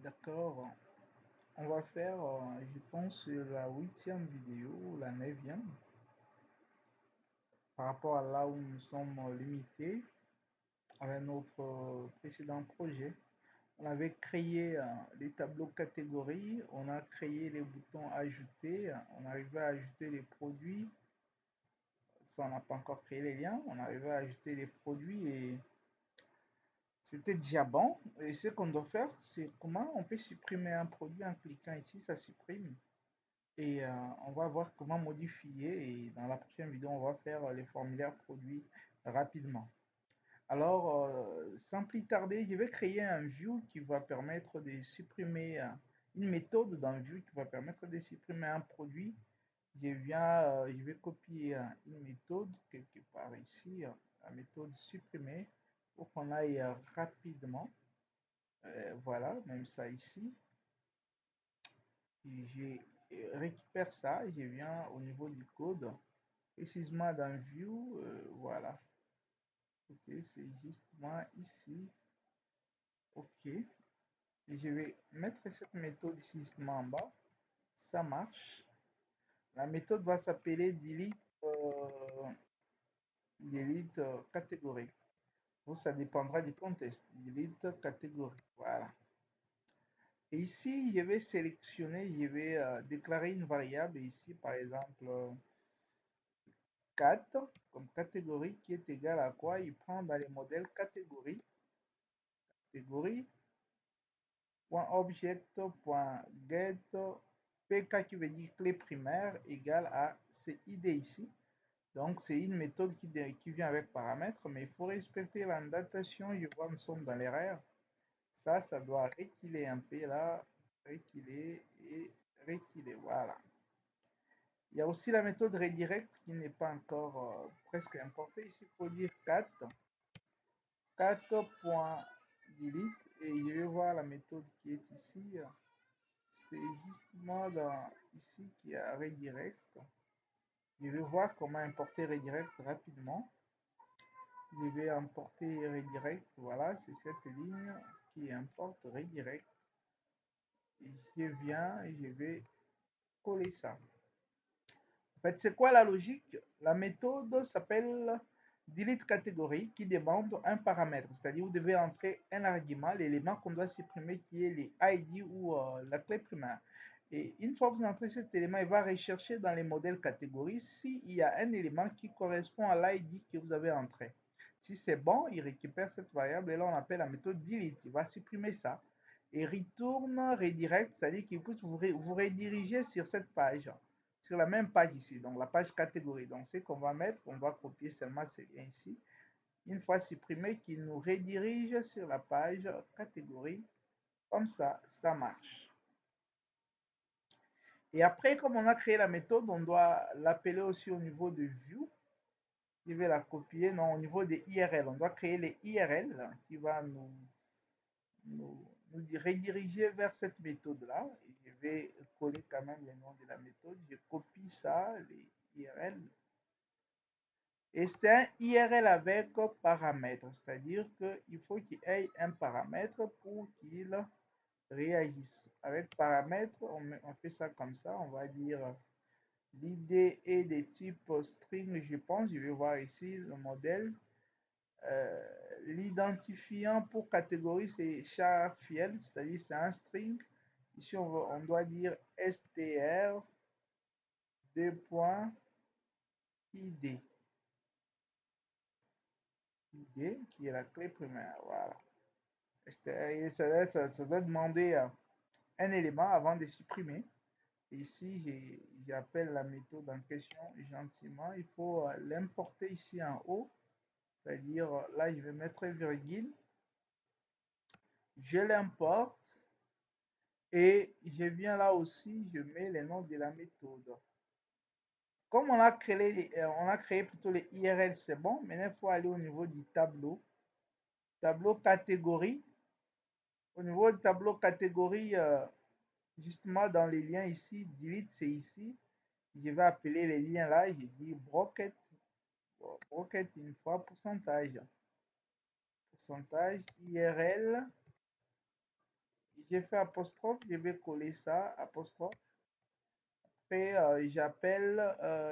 D'accord. On va faire, je pense, la 8e vidéo, ou la 9e, par rapport à là où nous sommes limités avec notre précédent projet. On avait créé les tableaux catégories, on a créé les boutons ajouter, on arrivait à ajouter les produits. Ça, on n'a pas encore créé les liens, on arrivait à ajouter les produits et c'était déjà bon. Et ce qu'on doit faire, c'est comment on peut supprimer un produit en cliquant ici, ça supprime. Et on va voir comment modifier. Et dans la prochaine vidéo, on va faire les formulaires produits rapidement. Alors, sans plus tarder, je vais créer un view qui va permettre de supprimer une méthode dans le view qui va permettre de supprimer un produit. Je vais copier une méthode quelque part ici, la méthode supprimer, pour qu'on aille rapidement. Voilà, même ça ici. Je récupère ça, je viens au niveau du code, précisément dans view, voilà. Ok, c'est justement ici. Ok, et je vais mettre cette méthode ici justement en bas. Ça marche. La méthode va s'appeler delete catégorie. Donc ça dépendra du contexte. Delete catégorie. Voilà. Et ici, je vais sélectionner, je vais déclarer une variable ici, par exemple 4 comme catégorie qui est égale à quoi? Il prend dans les modèles catégorie, .object.get pk qui veut dire clé primaire égale à CID ici. Donc c'est une méthode qui vient avec paramètres, mais il faut respecter l'annotation. Je vois nous sommes dans l'erreur. Ça doit reculer un peu là, reculer et reculer. Voilà. Il y a aussi la méthode redirect qui n'est pas encore presque importée. Ici, il faut dire 4.delete et je vais voir la méthode qui est ici. C'est justement dans ici qu'il y a redirect. Je vais voir comment importer redirect rapidement. Je vais importer redirect. Voilà, c'est cette ligne qui importe redirect. Et je viens et je vais coller ça. En fait, c'est quoi la logique? La méthode s'appelle delete catégorie qui demande un paramètre, c'est-à-dire vous devez entrer un argument, l'élément qu'on doit supprimer qui est les ID ou la clé primaire. Et une fois que vous entrez cet élément, il va rechercher dans les modèles catégories s'il y a un élément qui correspond à l'ID que vous avez entré. Si c'est bon, il récupère cette variable et là on appelle la méthode delete. Il va supprimer ça et retourne redirect, c'est-à-dire qu'il peut vous rediriger sur cette page, sur la même page ici, donc la page catégorie. Donc ce qu'on va mettre, on va copier seulement ces liens ici. Une fois supprimé, qu'il nous redirige sur la page catégorie. Comme ça marche. Et après, comme on a créé la méthode, on doit l'appeler aussi au niveau de view. Je vais la copier, non, au niveau des IRL. On doit créer les IRL qui va nous rediriger vers cette méthode-là. Et je vais coller quand même le nom de la méthode. Je copie ça, les IRL. Et c'est un IRL avec paramètre, c'est-à-dire qu'il faut qu'il ait un paramètre pour qu'il réagisse. Avec paramètre, on fait ça comme ça, on va dire l'id est de type string, je pense, je vais voir ici le modèle. L'identifiant pour catégorie, c'est char-field, c'est-à-dire c'est un string. Ici, on doit dire str id. Id qui est la clé primaire, voilà. Ça doit demander un élément avant de supprimer. Ici, j'appelle la méthode en question gentiment. Il faut l'importer ici en haut. C'est-à-dire, là, je vais mettre virgule. Je l'importe. Et je viens là aussi, je mets les noms de la méthode. Comme on a créé plutôt les IRL, c'est bon. Maintenant, il faut aller au niveau du tableau. Tableau catégorie. Au niveau du tableau catégorie, justement dans les liens ici, delete c'est ici. Je vais appeler les liens là, je dis brocket, brocket une fois, pourcentage IRL. j'ai fait apostrophe, je vais coller ça, apostrophe. Après, j'appelle,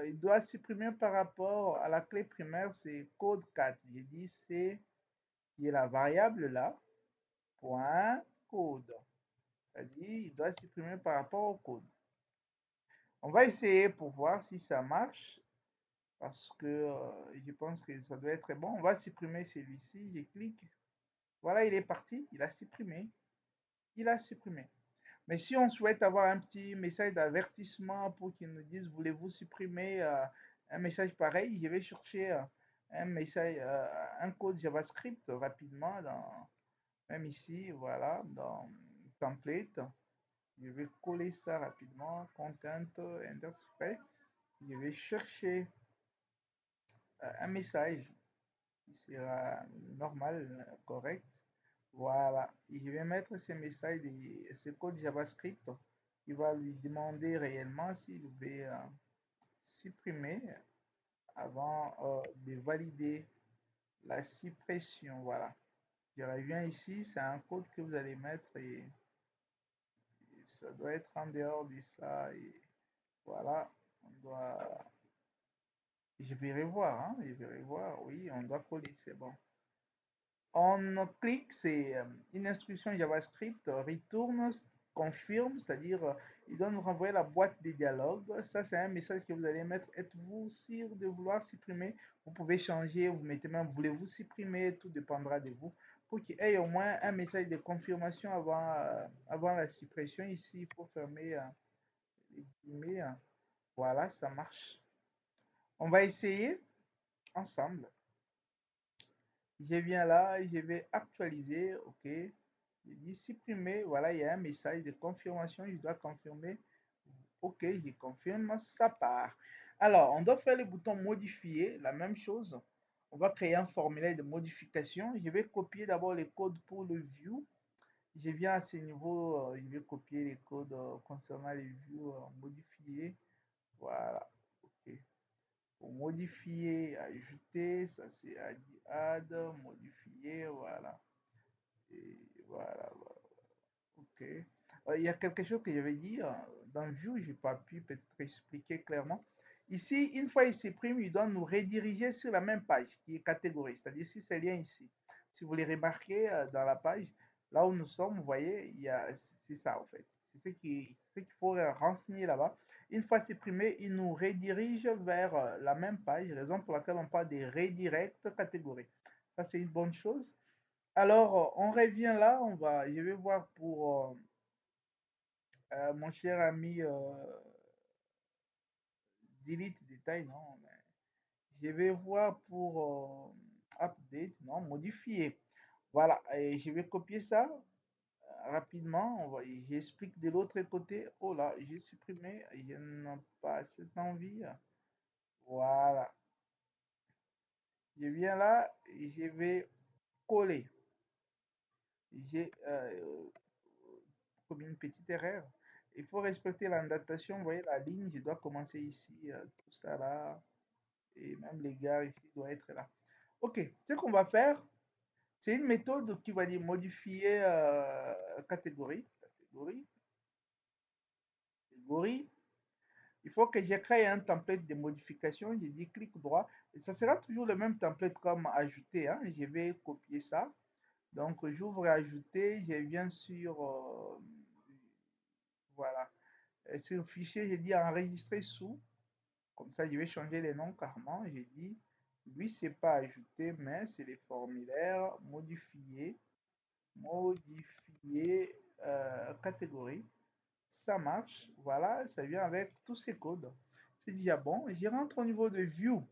il doit supprimer par rapport à la clé primaire, c'est code 4. J'ai dit c'est qui est la variable là, point code. C'est-à-dire, il doit supprimer par rapport au code. On va essayer pour voir si ça marche, parce que je pense que ça doit être bon. On va supprimer celui-ci, je clique. Voilà, il est parti, il a supprimé. Il a supprimé. Mais si on souhaite avoir un petit message d'avertissement pour qu'ils nous disent, voulez-vous supprimer un message pareil, je vais chercher un message, un code JavaScript rapidement même ici, voilà, dans template. Je vais coller ça rapidement, content, index frais. Je vais chercher un message qui sera normal, correct. Voilà. Et je vais mettre ce message, ce code JavaScript qui va lui demander réellement s'il veut supprimer avant de valider la suppression. Voilà. Je reviens ici, c'est un code que vous allez mettre et ça doit être en dehors de ça. Et voilà, on doit. Je vais revoir, hein, je vais revoir. Oui, on doit coller, c'est bon. On clique, c'est une instruction JavaScript, retourne, confirme, c'est-à-dire il doit nous renvoyer la boîte des dialogues. Ça, c'est un message que vous allez mettre. Êtes-vous sûr de vouloir supprimer? Vous pouvez changer, vous mettez même, voulez-vous supprimer? Tout dépendra de vous. Pour qu'il y ait au moins un message de confirmation avant la suppression. Ici, il faut fermer les guillemets. Voilà, ça marche. On va essayer ensemble. Je viens là, je vais actualiser, ok. Je dis supprimer, voilà, il y a un message de confirmation, je dois confirmer. Ok, je confirme, ça part. Alors, on doit faire le bouton modifier, la même chose. On va créer un formulaire de modification. Je vais copier d'abord les codes pour le view. Je viens à ce niveau, je vais copier les codes concernant les views modifiés. Voilà, ok. Pour modifier, ajouter, ça c'est add, modifier, voilà. Et voilà, voilà. Ok. Il y a quelque chose que je vais dire. Dans View, je n'ai pas pu peut-être expliquer clairement. Ici, une fois il supprime, il doit nous rediriger sur la même page qui est catégorie. C'est-à-dire si c'est lien ici. Si vous les remarquez dans la page, là où nous sommes, vous voyez, c'est ça en fait. C'est ce qu'il faut renseigner là-bas. Une fois supprimé, il nous redirige vers la même page, raison pour laquelle on parle de redirect catégorie. Ça, c'est une bonne chose. Alors, on revient là, je vais voir pour mon cher ami delete détail, non, mais je vais voir pour update, non, modifier. Voilà, et je vais copier ça rapidement. J'explique de l'autre côté. Oh là, j'ai supprimé, je n'ai pas cette envie. Voilà, je viens là, et je vais coller. J'ai comme une petite erreur. Il faut respecter l'annotation. Vous voyez la ligne, je dois commencer ici, tout ça là, et même les gars ici doivent être là. Ok, ce qu'on va faire, c'est une méthode qui va dire modifier catégorie. Catégorie. Il faut que je crée un template de modification. J'ai dit clic droit. Et ça sera toujours le même template comme ajouter, hein. Je vais copier ça. Donc, j'ouvre ajouter. Je viens sur voilà. Sur le fichier, j'ai dit enregistrer sous. Comme ça, je vais changer les noms carrément. J'ai dit, lui, c'est pas ajouter, mais c'est les formulaires modifier, modifier catégorie. Ça marche. Voilà, ça vient avec tous ces codes. C'est déjà bon. Je rentre au niveau de View.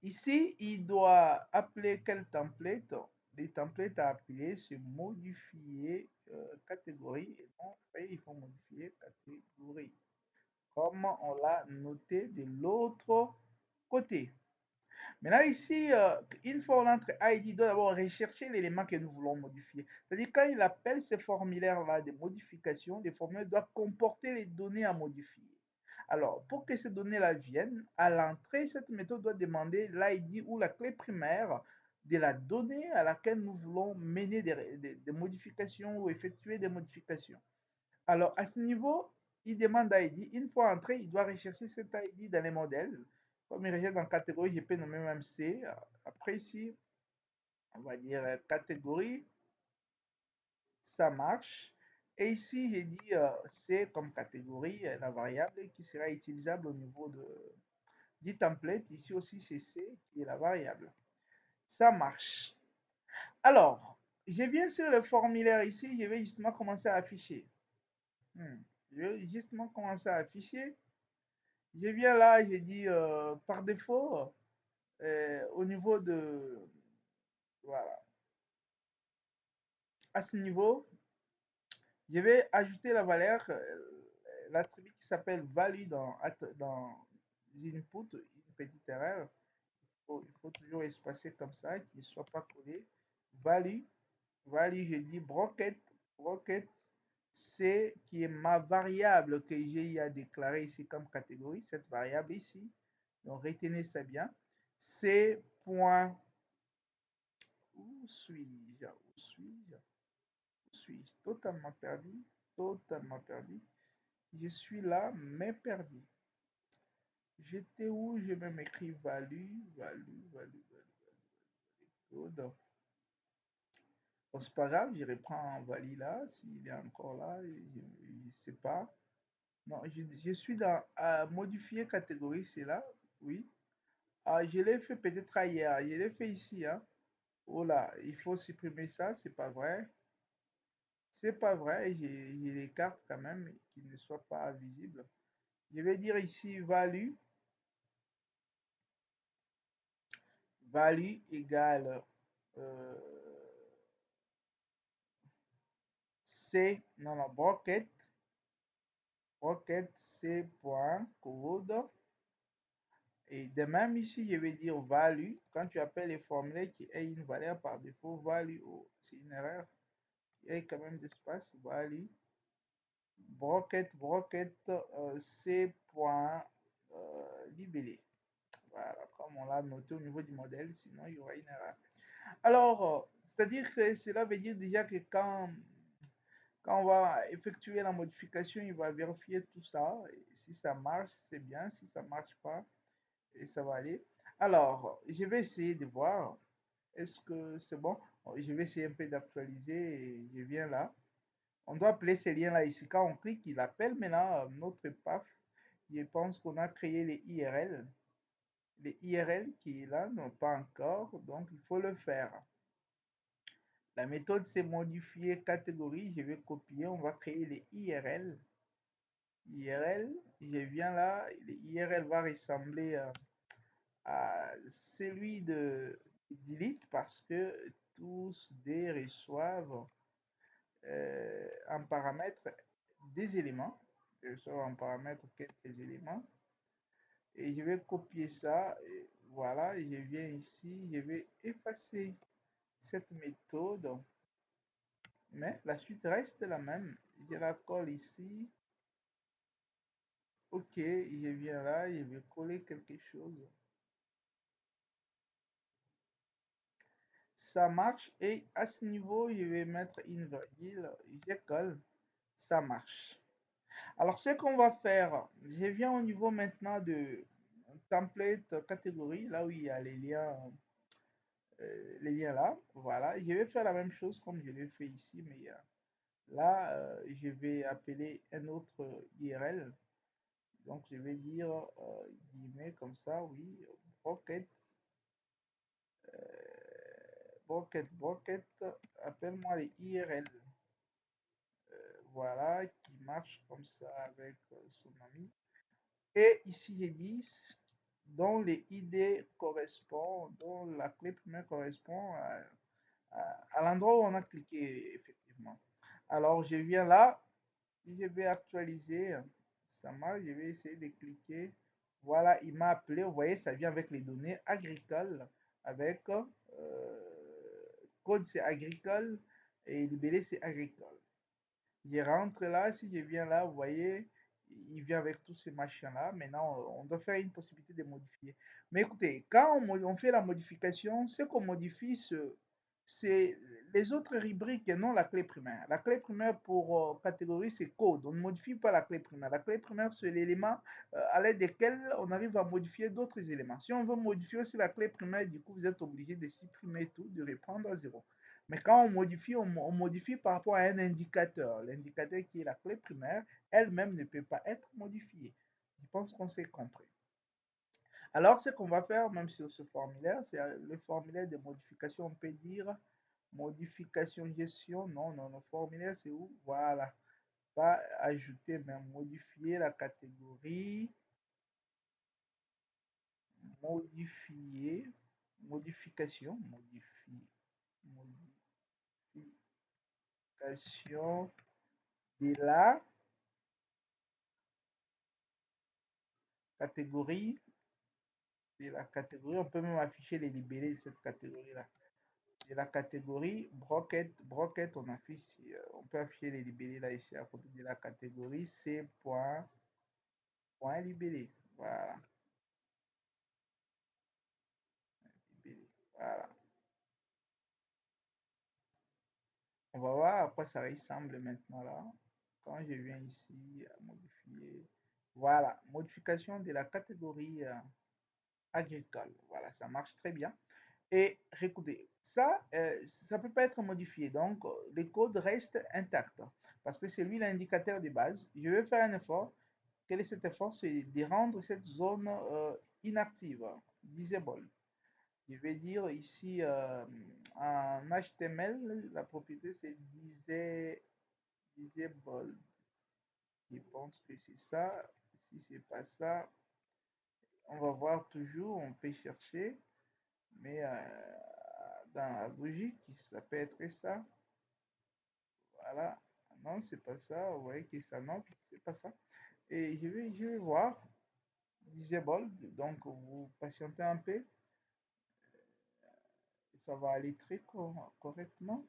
Ici, il doit appeler quel template? Les templates à appeler, c'est modifier catégorie. Et donc, il faut modifier catégorie, comme on l'a noté de l'autre côté. Maintenant, ici, une fois on entre ID, il doit d'abord rechercher l'élément que nous voulons modifier. C'est-à-dire, quand il appelle ce formulaire-là de modification, les formulaires doivent comporter les données à modifier. Alors, pour que ces données-là viennent, à l'entrée, cette méthode doit demander l'ID ou la clé primaire de la donnée à laquelle nous voulons mener des modifications ou effectuer des modifications. Alors, à ce niveau, il demande ID. Une fois entré, il doit rechercher cet ID dans les modèles. Comme il recherche dans catégorie, je peux nommer même C. Après, ici, on va dire catégorie, ça marche. Et ici, j'ai dit C comme catégorie, la variable qui sera utilisable au niveau du template. Ici aussi, c'est C qui est la variable. Ça marche. Alors, je viens sur le formulaire ici, je vais justement commencer à afficher. Je vais justement commencer à afficher. Je viens là, j'ai dit par défaut, au niveau de, voilà, à ce niveau, je vais ajouter la valeur, l'attribut qui s'appelle value dans input, une petite erreur. Il faut toujours espacer comme ça, qu'il ne soit pas collé. Value, value, je dis brocket, c'est qui est ma variable que j'ai à déclarer ici comme catégorie, cette variable ici. Donc retenez ça bien. C'est point. Où suis-je? Où suis-je? Où suis-je? Totalement perdu. Totalement perdu. Je suis là, mais perdu. J'étais où? Je vais m'écrire value. Bon, c'est pas grave, je reprends Vali là, s'il est encore là, je ne sais pas. Non, je suis dans modifier catégorie, c'est là, oui. Ah, je l'ai fait peut-être ailleurs, je l'ai fait ici, hein. Oh là, il faut supprimer ça, c'est pas vrai. C'est pas vrai, je l'écarte quand même, qu'il ne soit pas visible. Je vais dire ici value égale euh, C, non, non, bracket C point code. Et de même ici, je vais dire value. Quand tu appelles les formulaires qui aient une valeur par défaut, value, oh, c'est une erreur. Il y a quand même d'espace, value. Bracket C point libellé. Voilà, comme on l'a noté au niveau du modèle, sinon il y aura une erreur. Alors, c'est-à-dire que cela veut dire déjà que quand on va effectuer la modification, il va vérifier tout ça. Et si ça marche, c'est bien. Si ça ne marche pas, et ça va aller. Alors, je vais essayer de voir. Est-ce que c'est bon? Je vais essayer un peu d'actualiser et je viens là. On doit appeler ces liens-là ici. Quand on clique, il appelle maintenant notre PAF. Je pense qu'on a créé les IRL. Les IRL qui est là n'ont pas encore, donc il faut le faire. La méthode, c'est modifier catégorie. Je vais copier. On va créer les IRL. IRL, je viens là. Les IRL va ressembler à celui de delete parce que tous des reçoivent en paramètre des éléments. Je reçois en paramètre quelques éléments. Et je vais copier ça. Et voilà, je viens ici. Je vais effacer cette méthode. Mais la suite reste la même. Je la colle ici. Ok, je viens là. Je vais coller quelque chose. Ça marche. Et à ce niveau, je vais mettre une virgule. Je colle. Ça marche. Alors, ce qu'on va faire, je viens au niveau maintenant de template catégorie, là où il y a les liens là. Voilà, je vais faire la même chose comme je l'ai fait ici, mais là, je vais appeler un autre IRL. Donc, je vais dire guillemets comme ça, oui, bracket, bracket, appelle-moi les IRL. Voilà, qui marche comme ça avec son ami. Et ici, j'ai dit dont les ID correspondent, dont la clé primaire correspond à l'endroit où on a cliqué effectivement. Alors, je viens là, je vais actualiser, ça marche, je vais essayer de cliquer. Voilà, il m'a appelé, vous voyez, ça vient avec les données agricoles, avec code c'est agricole et libellé c'est agricole. Je rentre là, si je viens là, vous voyez, il vient avec tous ces machins-là. Maintenant, on doit faire une possibilité de modifier. Mais écoutez, quand on fait la modification, ce qu'on modifie, c'est les autres rubriques et non la clé primaire. La clé primaire pour catégorie, c'est code. On ne modifie pas la clé primaire. La clé primaire, c'est l'élément à l'aide desquels on arrive à modifier d'autres éléments. Si on veut modifier aussi la clé primaire, du coup, vous êtes obligé de supprimer tout, de reprendre à zéro. Mais quand on modifie par rapport à un indicateur. L'indicateur qui est la clé primaire, elle-même ne peut pas être modifiée. Je pense qu'on s'est compris. Alors, ce qu'on va faire, même sur ce formulaire, c'est le formulaire de modification. On peut dire modification gestion. Non, non, le formulaire, c'est où? Voilà. Pas ajouter, mais modifier la catégorie. Modifier. Modification. Modification de la catégorie. De la catégorie. On peut même afficher les libellés de cette catégorie-là. De la catégorie broquette, on peut afficher les libellés là ici à côté de la catégorie C point libellé. Voilà, libellé. Voilà. On va voir à quoi ça ressemble maintenant là. Quand je viens ici à modifier. Voilà, modification de la catégorie agricole. Voilà, ça marche très bien. Et écoutez, ça peut pas être modifié. Donc, le code reste intact parce que c'est lui l'indicateur de base. Je vais faire un effort. Quel est cet effort? C'est de rendre cette zone inactive, disable. Je vais dire ici en HTML, la propriété c'est disable. Je pense que c'est ça. Si c'est pas ça, on va voir toujours. On peut chercher, mais dans la logique, ça peut être ça. Voilà. Non, c'est pas ça. Vous voyez que ça, non, c'est pas ça. Et je vais voir. Disable. Donc, vous patientez un peu. Ça va aller très correctement.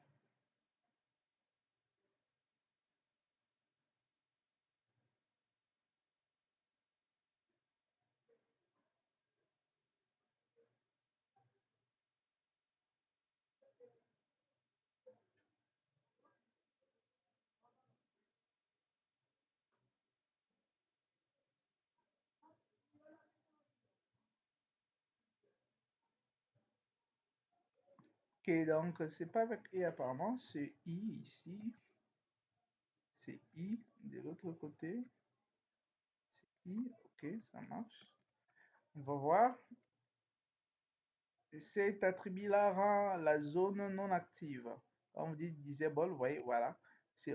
Ok, donc c'est pas avec E apparemment, c'est I ici. C'est I de l'autre côté. C'est I, ok, ça marche. On va voir. Cet attribut-là rend la zone non active. Quand on dit disable, vous voyez, voilà.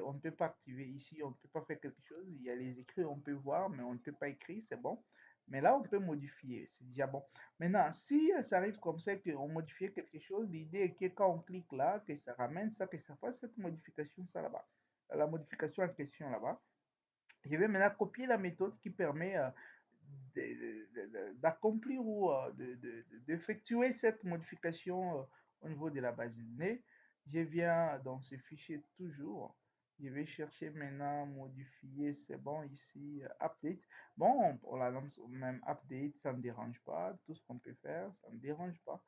On ne peut pas activer ici, on ne peut pas faire quelque chose. Il y a les écrits, on peut voir, mais on ne peut pas écrire, c'est bon. Mais là, on peut modifier, c'est déjà bon. Maintenant, si ça arrive comme ça qu'on modifie quelque chose, l'idée est que quand on clique là, que ça ramène ça, que ça fasse cette modification, ça là-bas. La modification en question là-bas. Je vais maintenant copier la méthode qui permet d'accomplir ou d'effectuer cette modification au niveau de la base de données. Je viens dans ce fichier toujours. Je vais chercher maintenant modifier, c'est bon ici, update. Bon, on la lance même update, ça ne dérange pas. Tout ce qu'on peut faire, ça ne dérange pas.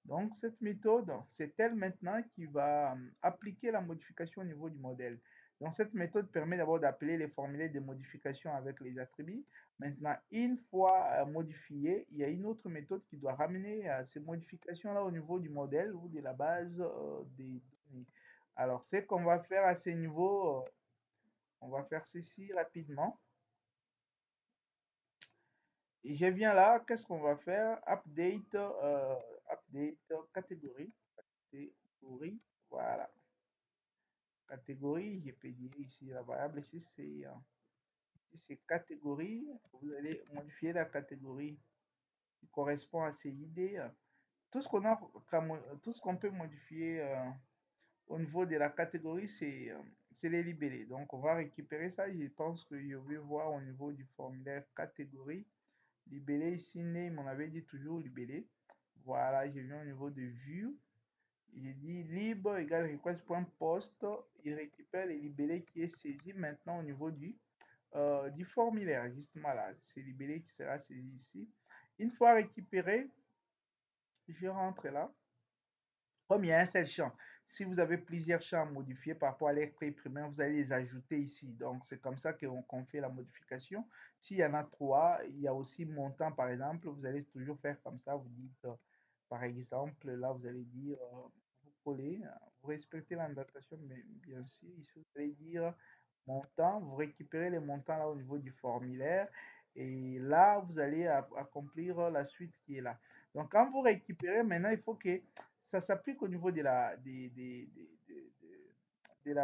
Donc, cette méthode, c'est elle maintenant qui va appliquer la modification au niveau du modèle. Donc, cette méthode permet d'abord d'appeler les formulaires de modification avec les attributs. Maintenant, une fois modifié, il y a une autre méthode qui doit ramener ces modifications-là au niveau du modèle ou de la base des données. Alors, ce qu'on va faire à ce niveau, on va faire ceci rapidement. Et je viens là, qu'est-ce qu'on va faire? Update catégorie. Catégorie, voilà. Catégorie, je peux dire ici la variable, ici c'est catégorie. Vous allez modifier la catégorie qui correspond à ces idées. Tout ce qu'on a, tout ce qu'on peut modifier au niveau de la catégorie, c'est les libellés. Donc, on va récupérer ça. Je pense que je vais voir au niveau du formulaire catégorie. Libellé ici, name, on avait dit toujours libellé. Voilà, je viens au niveau de view. J'ai dit libre égale request.post. Il récupère les libellés qui est saisi maintenant au niveau du du formulaire, justement là. C'est libellé qui sera saisi ici. Une fois récupéré, je rentre là. Comme il y a un seul champ, si vous avez plusieurs champs à modifier par rapport à l'esprit primaire, vous allez les ajouter ici. Donc, c'est comme ça qu'on fait la modification. S'il y en a trois, il y a aussi montant, par exemple. Vous allez toujours faire comme ça. Vous dites, par exemple, là, vous allez dire, vous collez, vous respectez la datation, mais bien sûr, ici, vous allez dire montant. Vous récupérez les montants là au niveau du formulaire. Et là, vous allez accomplir la suite qui est là. Donc, quand vous récupérez, maintenant, il faut que ça s'applique au niveau de la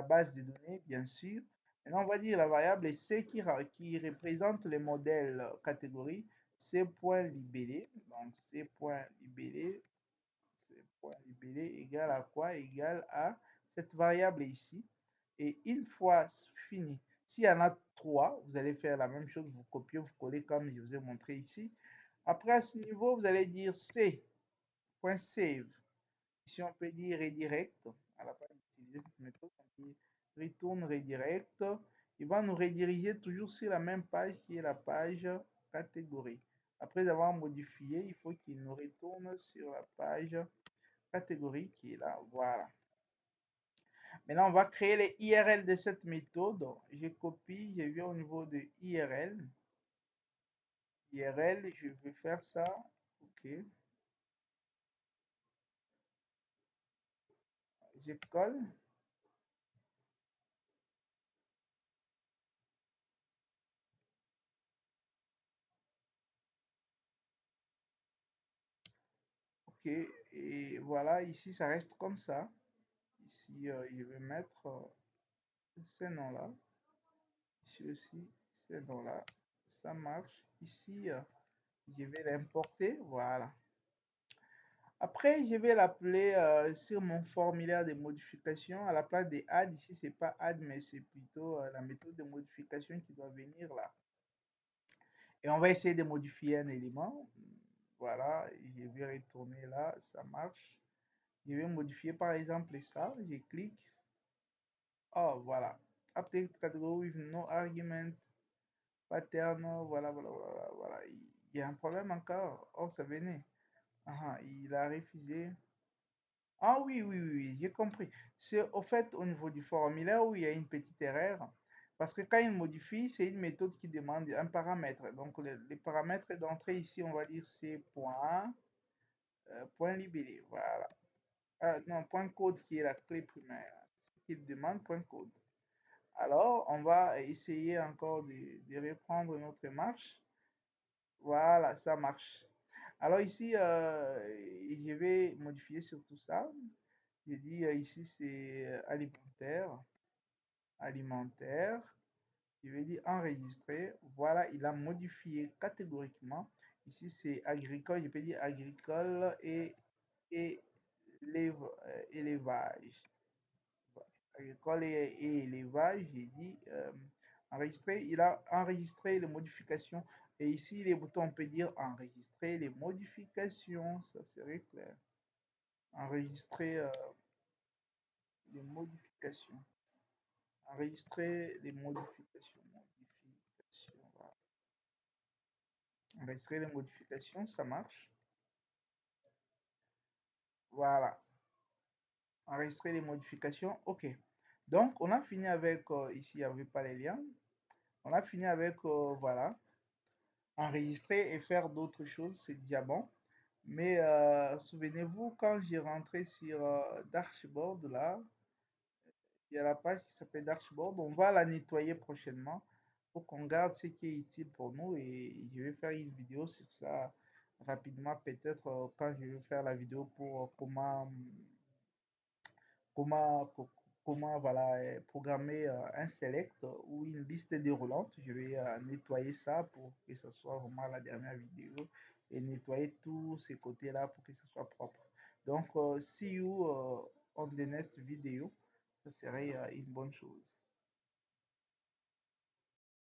base de données, bien sûr. Maintenant, on va dire la variable C qui représente les modèles catégories, C.libellé. Donc, C.libellé, C.libellé égale à quoi? Égale à cette variable ici. Et une fois fini, s'il y en a trois, vous allez faire la même chose, vous copiez, vous collez comme je vous ai montré ici. Après, à ce niveau, vous allez dire C.save. Ici, on peut dire redirect. À la place d'utiliser cette méthode, on dit retourne redirect. Il va nous rediriger toujours sur la même page qui est la page catégorie. Après avoir modifié, il faut qu'il nous retourne sur la page catégorie qui est là. Voilà. Maintenant, on va créer les IRL de cette méthode. Je copie, je viens au niveau de IRL. IRL, je vais faire ça. OK. Je colle. OK. Et voilà, ici, ça reste comme ça. Ici, je vais mettre ces noms-là. Ici aussi, ces noms-là. Ça marche. Ici, je vais l'importer. Voilà. Après, je vais l'appeler sur mon formulaire de modification. À la place de add, ici, c'est pas add, mais c'est plutôt la méthode de modification qui doit venir là. Et on va essayer de modifier un élément. Voilà, je vais retourner là, ça marche. Je vais modifier par exemple ça. Je clique. Oh, voilà. Update category with no argument. Pattern, voilà, voilà, voilà, voilà. Il y a un problème encore. Oh, ça venait. Ah, il a refusé. Ah oui, oui, oui, oui, j'ai compris. C'est au fait au niveau du formulaire où il y a une petite erreur. Parce que quand il modifie, c'est une méthode qui demande un paramètre. Donc les paramètres d'entrée ici, on va dire c'est point libellé. Voilà. Non, point code qui est la clé primaire. Ce qu'il demande, point code. Alors, on va essayer encore de reprendre notre marche. Voilà, ça marche. Alors ici, je vais modifier sur tout ça. J'ai dit ici, c'est alimentaire. Alimentaire. Je vais dire enregistrer. Voilà, il a modifié catégoriquement. Ici, c'est agricole. Je peux dire agricole et élevage. Agricole et élevage, j'ai dit enregistrer. Il a enregistré les modifications. Et ici, les boutons, on peut dire enregistrer les modifications. Ça serait clair. Enregistrer les modifications. Enregistrer les modifications. Voilà. Enregistrer les modifications, ça marche. Voilà. Enregistrer les modifications, OK. Donc, on a fini avec, ici, il n'y avait pas les liens. On a fini avec, voilà, enregistrer et faire d'autres choses, c'est déjà bon. Mais souvenez-vous, quand j'ai rentré sur Dashboard, là, il y a la page qui s'appelle Dashboard. On va la nettoyer prochainement pour qu'on garde ce qui est utile pour nous. Et je vais faire une vidéo sur ça rapidement, peut-être quand je vais faire la vidéo pour comment, comment voilà, programmer un select ou une liste déroulante. Je vais nettoyer ça pour que ce soit vraiment la dernière vidéo et nettoyer tous ces côtés-là pour que ce soit propre. Donc, see you on the next video. Ça serait une bonne chose.